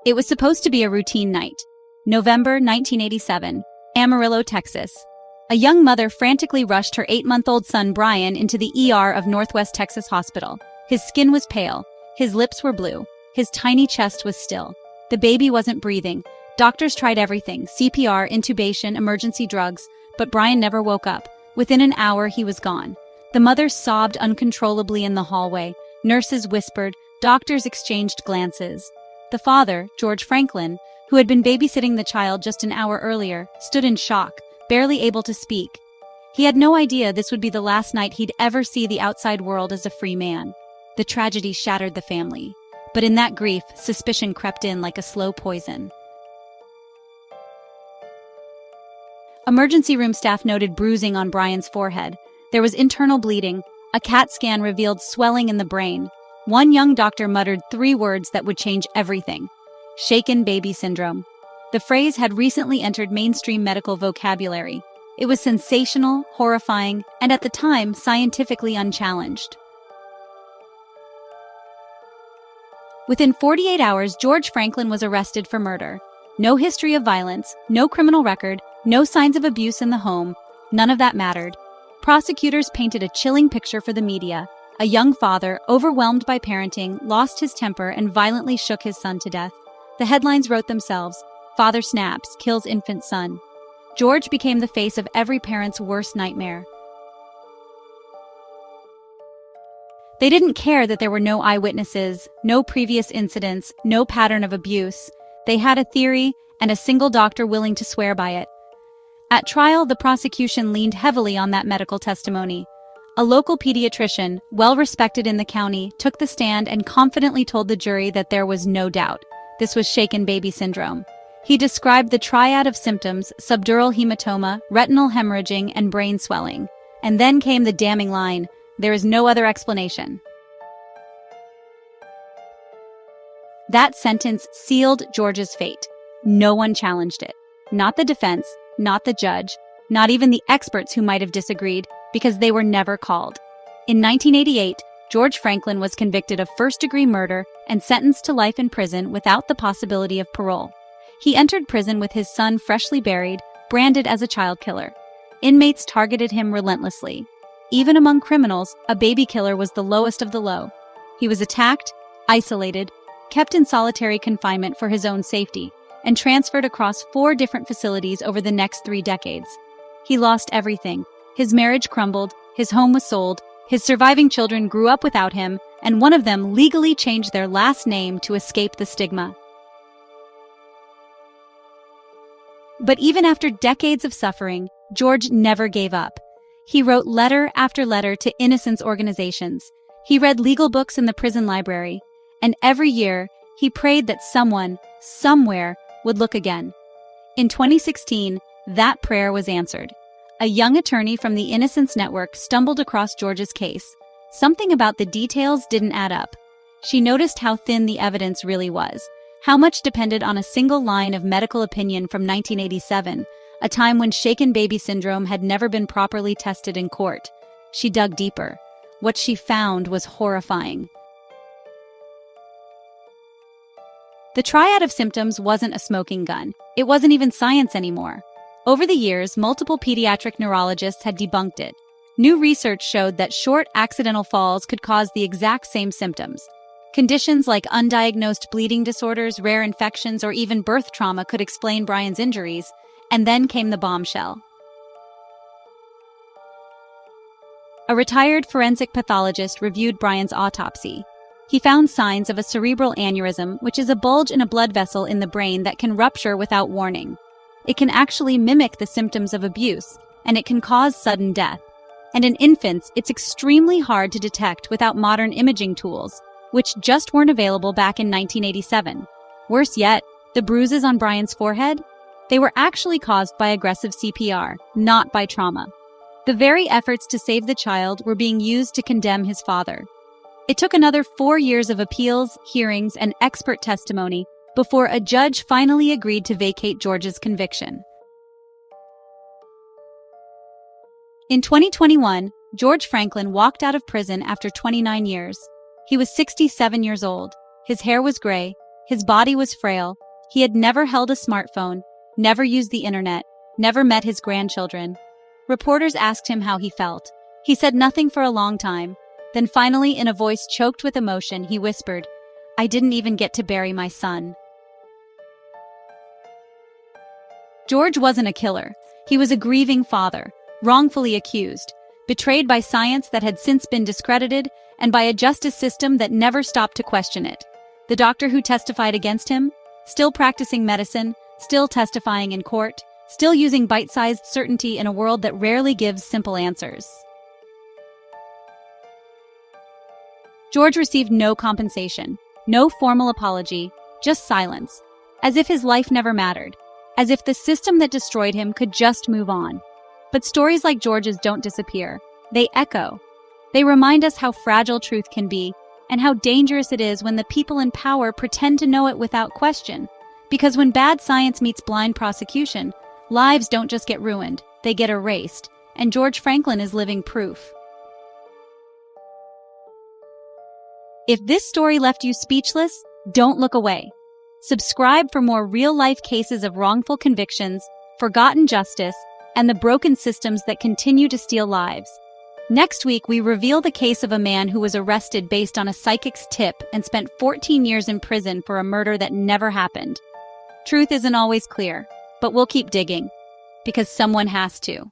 It was supposed to be a routine night. November 1987, Amarillo, Texas. A young mother frantically rushed her 8-month-old son Brian into the ER of Northwest Texas Hospital. His skin was pale, his lips were blue, his tiny chest was still. The baby wasn't breathing. Doctors tried everything, CPR, intubation, emergency drugs, but Brian never woke up. Within an hour, he was gone. The mother sobbed uncontrollably in the hallway. Nurses whispered, doctors exchanged glances. The father, George Franklin, who had been babysitting the child just an hour earlier, stood in shock, barely able to speak. He had no idea this would be the last night he'd ever see the outside world as a free man. The tragedy shattered the family. But in that grief, suspicion crept in like a slow poison. Emergency room staff noted bruising on Brian's forehead. There was internal bleeding. A CAT scan revealed swelling in the brain. One young doctor muttered 3 words that would change everything: shaken baby syndrome. The phrase had recently entered mainstream medical vocabulary. It was sensational, horrifying, and at the time, scientifically unchallenged. Within 48 hours, George Franklin was arrested for murder. No history of violence, no criminal record, no signs of abuse in the home. None of that mattered. Prosecutors painted a chilling picture for the media. A young father, overwhelmed by parenting, lost his temper and violently shook his son to death. The headlines wrote themselves: "Father snaps, kills infant son." George became the face of every parent's worst nightmare. They didn't care that there were no eyewitnesses, no previous incidents, no pattern of abuse. They had a theory and a single doctor willing to swear by it. At trial, the prosecution leaned heavily on that medical testimony. A local pediatrician, well-respected in the county, took the stand and confidently told the jury that there was no doubt. This was shaken baby syndrome. He described the triad of symptoms: subdural hematoma, retinal hemorrhaging, and brain swelling. And then came the damning line: "There is no other explanation." That sentence sealed George's fate. No one challenged it. Not the defense, not the judge, not even the experts who might have disagreed, because they were never called. In 1988, George Franklin was convicted of first-degree murder and sentenced to life in prison without the possibility of parole. He entered prison with his son freshly buried, branded as a child killer. Inmates targeted him relentlessly. Even among criminals, a baby killer was the lowest of the low. He was attacked, isolated, kept in solitary confinement for his own safety, and transferred across 4 different facilities over the next 3 decades. He lost everything. His marriage crumbled, his home was sold, his surviving children grew up without him, and one of them legally changed their last name to escape the stigma. But even after decades of suffering, George never gave up. He wrote letter after letter to innocence organizations. He read legal books in the prison library. And every year, he prayed that someone, somewhere, would look again. In 2016, that prayer was answered. A young attorney from the Innocence Network stumbled across George's case. Something about the details didn't add up. She noticed how thin the evidence really was, how much depended on a single line of medical opinion from 1987, a time when shaken baby syndrome had never been properly tested in court. She dug deeper. What she found was horrifying. The triad of symptoms wasn't a smoking gun. It wasn't even science anymore. Over the years, multiple pediatric neurologists had debunked it. New research showed that short accidental falls could cause the exact same symptoms. Conditions like undiagnosed bleeding disorders, rare infections, or even birth trauma could explain Brian's injuries. And then came the bombshell. A retired forensic pathologist reviewed Brian's autopsy. He found signs of a cerebral aneurysm, which is a bulge in a blood vessel in the brain that can rupture without warning. It can actually mimic the symptoms of abuse, and it can cause sudden death. And in infants, it's extremely hard to detect without modern imaging tools, which just weren't available back in 1987. Worse yet, the bruises on Brian's forehead? They were actually caused by aggressive CPR, not by trauma. The very efforts to save the child were being used to condemn his father. It took another 4 years of appeals, hearings, and expert testimony before a judge finally agreed to vacate George's conviction. In 2021, George Franklin walked out of prison after 29 years. He was 67 years old. His hair was gray, His body was frail. He had never held a smartphone, never used the internet, never met his grandchildren. Reporters asked him how he felt. He said nothing for a long time. Then finally, in a voice choked with emotion, he whispered, "I didn't even get to bury my son." George wasn't a killer. He was a grieving father, wrongfully accused, betrayed by science that had since been discredited, and by a justice system that never stopped to question it. The doctor who testified against him, still practicing medicine, still testifying in court, still using bite-sized certainty in a world that rarely gives simple answers. George received no compensation, no formal apology, just silence, as if his life never mattered, as if the system that destroyed him could just move on. But stories like George's don't disappear. They echo. They remind us how fragile truth can be, and how dangerous it is when the people in power pretend to know it without question. Because when bad science meets blind prosecution, lives don't just get ruined, they get erased, and George Franklin is living proof. If this story left you speechless, don't look away. Subscribe for more real-life cases of wrongful convictions, forgotten justice, and the broken systems that continue to steal lives. Next week, we reveal the case of a man who was arrested based on a psychic's tip and spent 14 years in prison for a murder that never happened. Truth isn't always clear, but we'll keep digging, because someone has to.